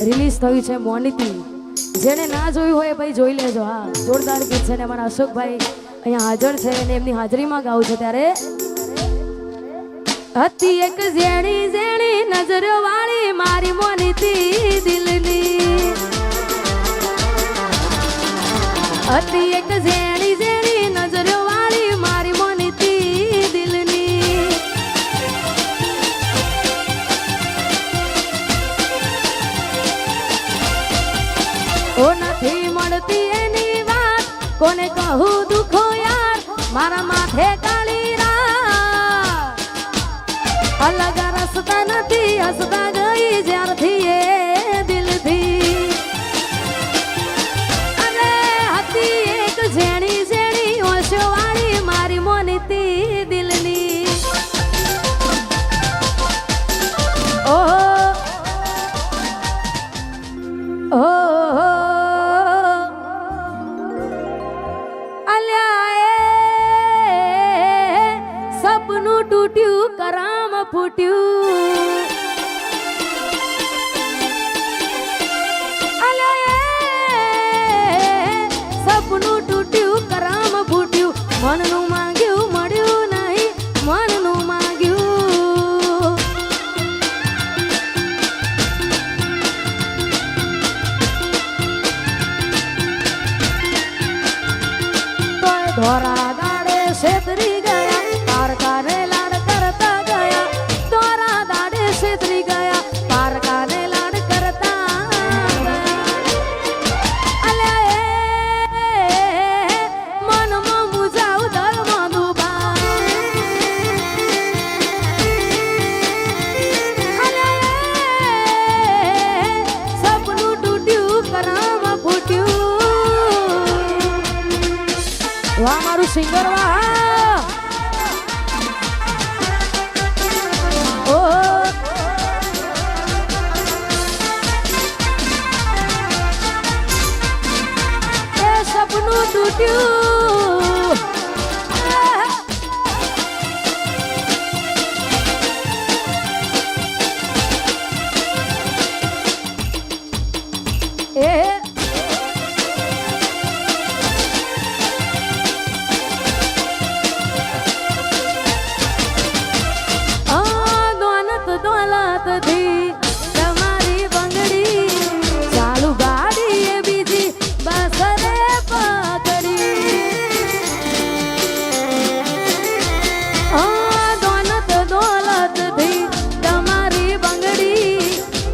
Release થયું છે મોનિતી. જેને ના જોયું હોય ભાઈ જોઈ લેજો. હા, જોરદાર ગીત છે ને અમારા અશોકભાઈ અહીંયા હાજર છે અને એમની હાજરીમાં ગાવું છે. ત્યારે હતી એક ઝેણી ઝેણી નજરો વાળી મારી મોનિતી દિલની, હતી એક ઝેણી ઝેણી નજરો વાળી મારી મોનિતી દિલની. ઓ નથી મળતી એની વાત કોને કહું દુખો યાર, મારા માથે કાળી રાત. અલગ રસ્તા નથી હસતા ગઈ જ્યારથી એ દિલથી. અરે હતી એક ઝેણી ઝેણી ઓશો વાળી મારી મોનિતી દિલની. ઓહો ઓહો સપનું તૂટ્યું કરામ ફૂટ્યું. સપનું તૂટ્યું કરામ ફૂટ્યું. મનનું માંગ્યું મળ્યું નહીં, મનનું માંગ્યું. તોય ધોરા દાડે છેતરી ગયા, પારકાને લાડ કરતા ગયા. ધોરા દાડે છેતરી ગયા, પારકાને લાડ કરતા ગયા. મનમાં મુજાવ દરમાં ડૂબા. સપનું તૂટ્યું કરામ ફૂટ્યું. વાહ મારું સિંગર વાહ. સપનું તૂટ્યું. દોલતથી તમારી બંગડી ચાલુ ગાડી એ બીજી બસ રે પકડી. દોલતથી તમારી બંગડી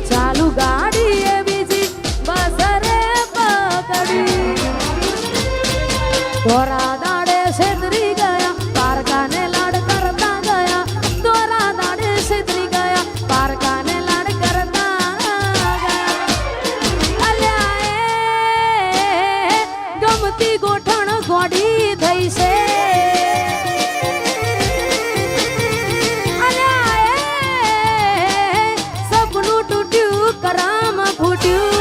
ચાલુ ગાડી એ બીજી બસ રે પકડી. ધોરા દાડે છેતરી ગયા, પારકાને લાડ કરતા ગયા. ધોરા દાડે છેતરી ગયા, પારકાને લાડ કરતા ગયા. અલ્યા ગમતી ગોઠણ ગોડી થઈ છે. અલ્યા સપનું તૂટ્યું કરામ ફૂટ્યું.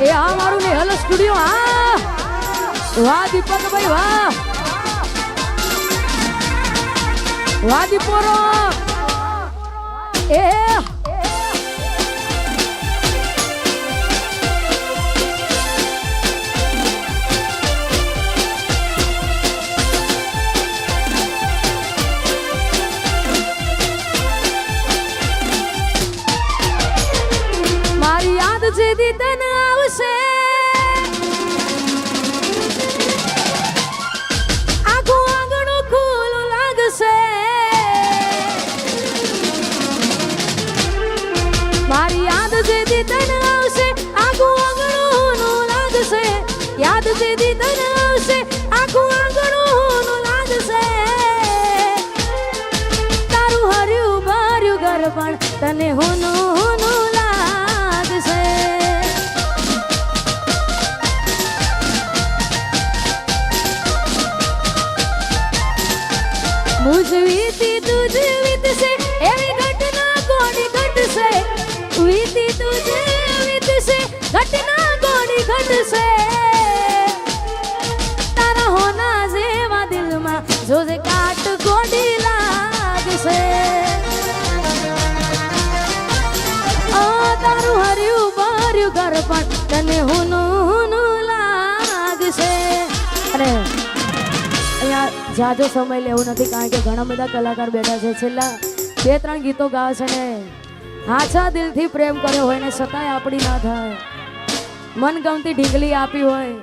એ આ મારું નેહલ સ્ટુડિયો. હા વાહ દીપકભાઈ વાહ, વાહ દીપોરો. એ મારી યાદ જેદી તને આવશે, આખું આંગણું ખુલ્લું લાગશે. મારી યાદ જેદી તને આવશે, આખું આંગણું લાગશે. યાદ જેદી તને આવશે, આખું આંગણું લાગશે. તારું હર્યું ભર્યું ઘર પણ તને હોનું હોનું લાગશે. મુજ વીતી તુજ વીતશે એવી ઘટના કોની ઘટશે. વીતી તુજ વીતશે ઘટના કોની ઘટશે. તારા હોના જેવા દિલમાં જોજે કાટ કોણ વાર પણ તને હું લાગશે. અને અહીંયા જાજો સમય લેવું નથી કારણ કે ઘણા બધા કલાકાર બેઠા છે. છેલ્લા 2-3 ગીતો ગાવે છે ને હાચા દિલથી પ્રેમ કર્યો હોય ને છતાંય આપણી ના થાય, મનગમતી ઢીંગલી આપી હોય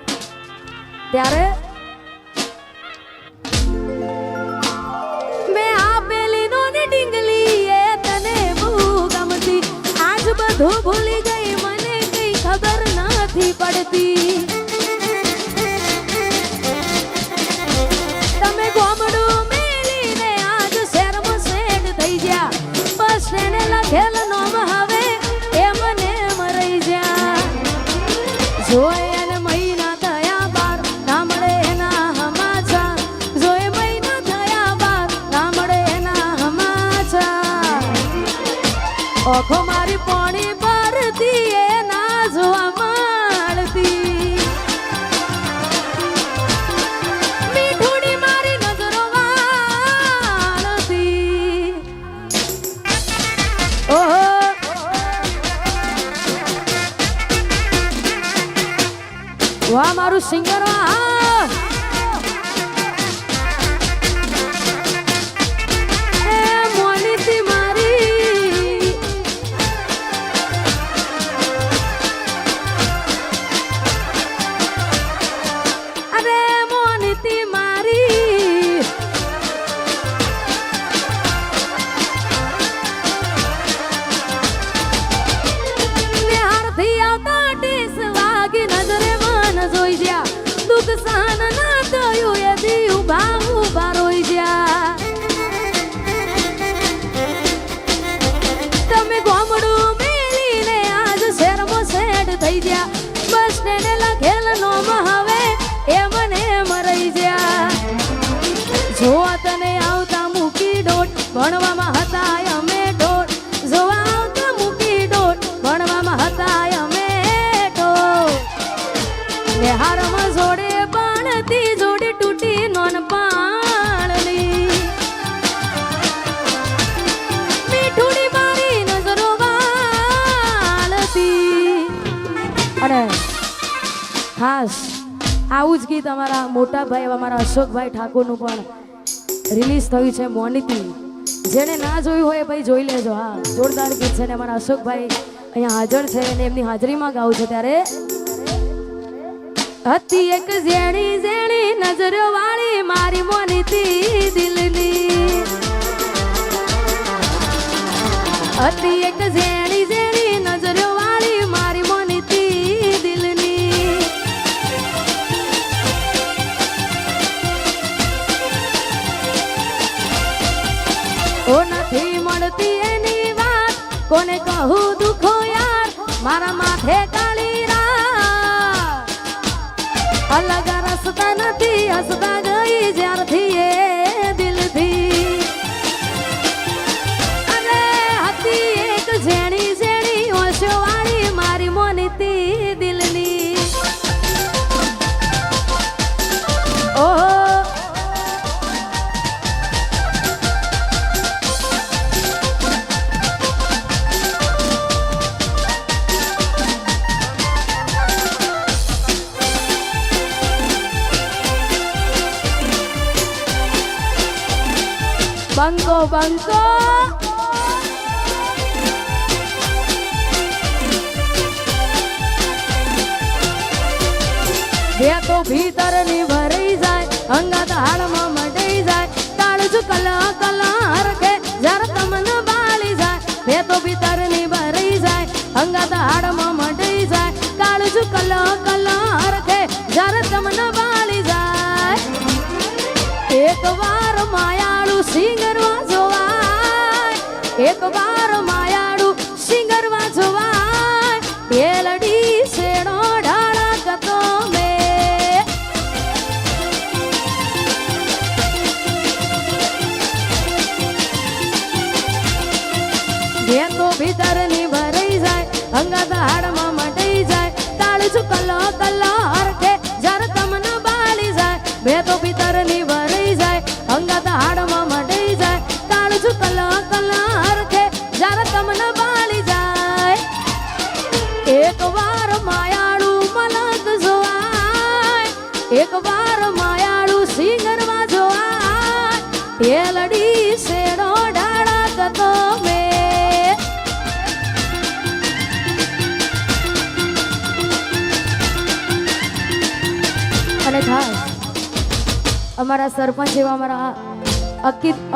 ત્યારે મેં આપેલી નોની ઢીંગલી એ તને બહુ ગમતી. આજ બધું ભૂલી ગઈ મને કઈ ખબર નથી પડતી. તમે ગોમડું મેલીને આજ શહેરમાં સેટ થઈ ગયા. બસ એને લખેલ નોમ હવે એ મને મરી જા. જોઈ અને મહિના થયા બાર ના મળે એના હમાચા. જોઈ મહિના થયા બાર ના મળે એના હમાચા. ઓખો મારી પોણી પરથી એ ના જોવા મળતી. મીઠુડી મારી નજરો વાળતી. ઓહો વાહ મારું સિંગર વાહ. એ મોનીતી મારી અરે મોનીતી મારી નિહારથી આવતા ટેસ વાગી નજરે જોઈ જ્યા. દુઃખ સહન ના થયું એ દી ઉભા રોઈ જ્યા. તમે ગોમડું મેલીને આજ શહેરમાં સેટ થઈ ગયા. બસ તેને લખેલ નોમ હવે એ મને મરી જ્યા. જોવા તને આવતા મૂકી ડોટ ભણવામાં હતા અમે ડોટ. જોવા આવતા મૂકી ડોટ ભણવામાં હતા અમે ડોટ. હારમાં જોડે બાણતી જોડે તૂટી નોન પાણની. મીઠુડી મારી નજરો વાળતી. અને ખાસ આવું જ ગીત અમારા મોટા ભાઈ અમારા અશોકભાઈ ઠાકોરનું પણ રિલીઝ થયું છે મોનીતી. જેને ના જોયું હોય ભાઈ જોઈ લેજો. હા જોરદાર ગીત છે ને અમારા અશોકભાઈ અહીંયા હાજર છે અને એમની હાજરીમાં ગાવું છે. ત્યારે હતી એક ઝેણી ઝેણી નજરો વાળી મારી મોનીતી દિલની. હતી એક ઝેણી ઝેણી નજરો વાળી મારી મોનીતી દિલની. ઓ નથી મળતી એની વાત કોને કહું દુખો યાર. મારા માથે કાળી રાત. અલગ રસ્તા નથી હસતા ગઈ જ્યારથી એ દિલથી. અને હતી એક ઝેણી ઝેણી ઓશો વાળી મારી મોનીતી દિલની. ઓહો બંકો બંકો બે તો ભીતર ની ભરાઈ જાય અંગત હાડમાં મટાઈ જાય. કાળજુ કલા કલા હરખે જર તમને બાળી જાય. બે તો ભીતર ની ભરાઈ જાય અંગત હાડમાં મટાઈ જાય. કાળજુ કલા કલા હરખે જર તમને બાળી જાય. એક વાર માયાળું સિંગરવા જોવાય. એક વાર માયાળું સિંગરવા જોવાય. પેલડી શેડો ઢાળા કતો મે. બે તો ભીતર ની ભરાઈ જાય અંગત હાડમાં મટાઈ જાય. કાળજુ કલો કલો હરખે જર તમને બાળી જાય. બે તો ભીતર ની ભરાઈ જાય અંગત હાડમાં મટાઈ જાય. કાળજુ કલો કલો હરખે જર તમને બાળી જાય. એક વાર માયાળું મલક જોવાય, એક વાર માયાળું સિંગરમાં જોવાય, એ લડી શેડો ડાળા કતો મેં. અને ખાસ અમારા સરપંચ એવા અમારા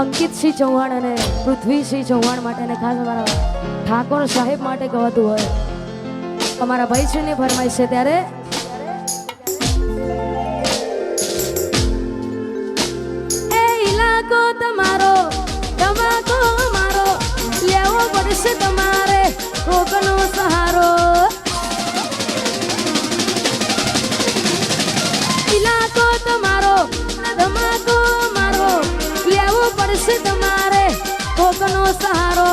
અંકિતસિંહ ચૌહાણ અને પૃથ્વીસિંહ ચૌહાણ માટે અને ખાસ અમારા ઠાકોર સાહેબ માટે ગવાતું હોય. અમારા ભાઈશ્રીની ફરમાઈશ છે ત્યારે એ ઇલાકો તમારો તમાકો મારો લેવો પડશે તમારે કોકનો સહારો. ઇલાકો તમારો ધમાકો મારો લેવો પડશે તમારે કોકનો સહારો.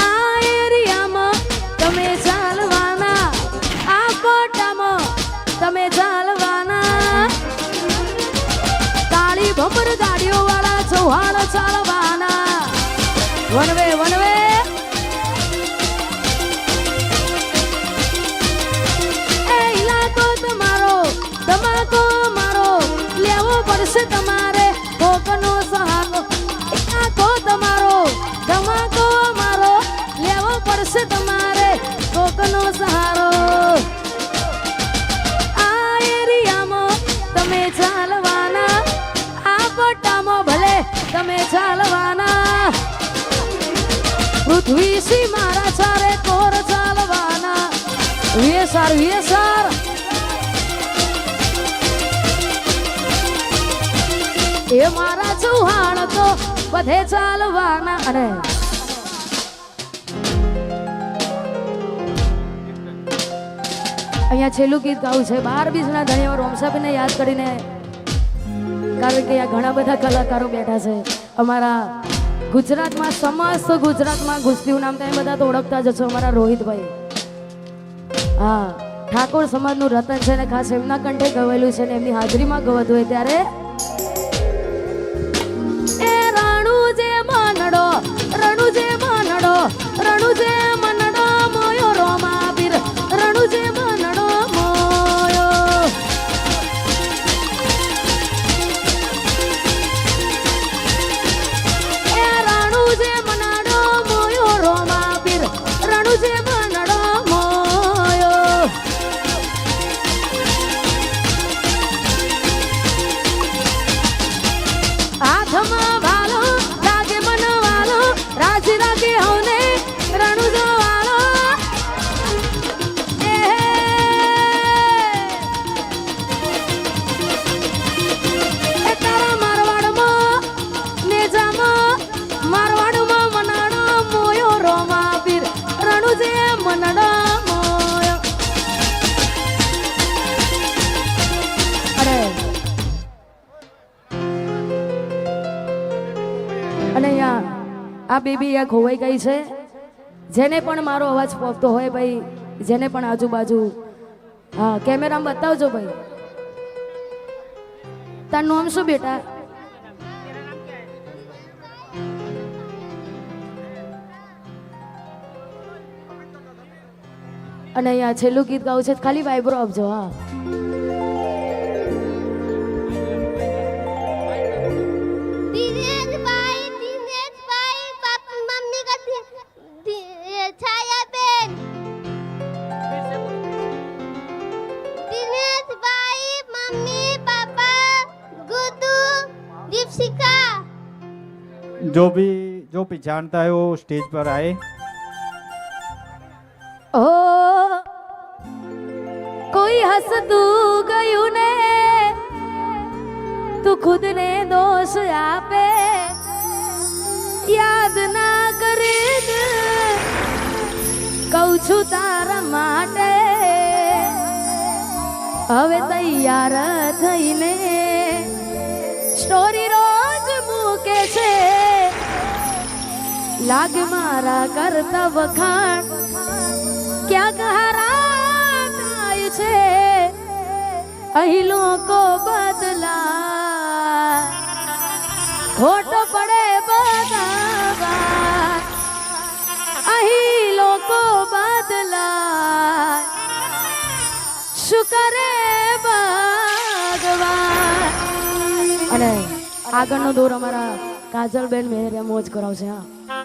આ એરિયામાં તમે ચાલવાના, આ કોટામાં તમે ચાલવાના, તાળી ભમર ગાડીઓ વાળા ચૌહાણ ચાલવાના. વનવે વનવે તમાકો મારો લેવો પડશે તમારે કોકનો સહારો. ઇલાકો તમારો તમાકો મારો લેવો પડશે તમારે કોકનો સહારો. આ એરિયામાં તમે ચાલવાના, આ પટ્ટામાં ભલે તમે ચાલવાના, પૃથ્વીસિંહ મારા ચારે કોર ચાલવાના. વેસાર વેસાર એ મારા ચૌહાણ તો બધે ચાલવાના. અને અહીંયા છેલ્લું ગીત ગાવું છે 12 બીજના ધણીઓ રોમસાબેનને યાદ કરીને, કારણ કે આ ઘણા બધા કલાકારો બેઠા છે અમારા ગુજરાતમાં, સમસ્ત ગુજરાતમાં ગુસ્તીનું નામ તમે બધા તો ઓળખતા જ છો. અમારા રોહિતભાઈ, હા, ઠાકોર સમાજનું રતન છે ને ખાસ એમના કંઠે ગવેલું છે ને એમની હાજરીમાં ગવતું હોય ત્યારે રણુજે મનડો મોયો રોમાબીર, રણુજે મનડો મોયો. એ રણુજે મનડો મોયો રોમાબીર, રણુજે મનડો મોયો. હાથમાં ભાલો લાગે મનવાલો, રાજી રાગે હવને રણુજો વાળો. એ તારા મારવાડમાં નેજામાં મારવાડમાં મનાડો મોયો રોમાબીર, રણુજે મનડો મોયો. અને અહીંયા આ બેબી આ ખોવાઈ ગઈ છે. જેને પણ મારો અવાજ પહોંચતો હોય ભાઈ, જેને પણ આજુબાજુ, હા, કેમેરામાં બતાવજો ભાઈ. તારું નામ શું બેટા? અને અહીંયા છેલ્લું ગીત ગાવું છે, ખાલી વાઇબ્રો આપજો. હા, जो भी जानता है वो स्टेज पर आए. ओ कोई हंसતું ગયું ને તું ખુદ ને દોષ આપે, યાદ ના કરે કહું છું તારા માટે. હવે તૈયાર થઈને સ્ટોરી રોજ મૂકે છે, લાગ મારા કરતા વખાણ ક્યાંક હારા થાય છે. અહીં લોકો બદલા ખોટ પડે બધા, અહીં લોકો બદલા શુકરે ભગવાન. અને આગળનો દોર અમારા કાજલબેન મેહરિયા મોજ કરાવશે. હા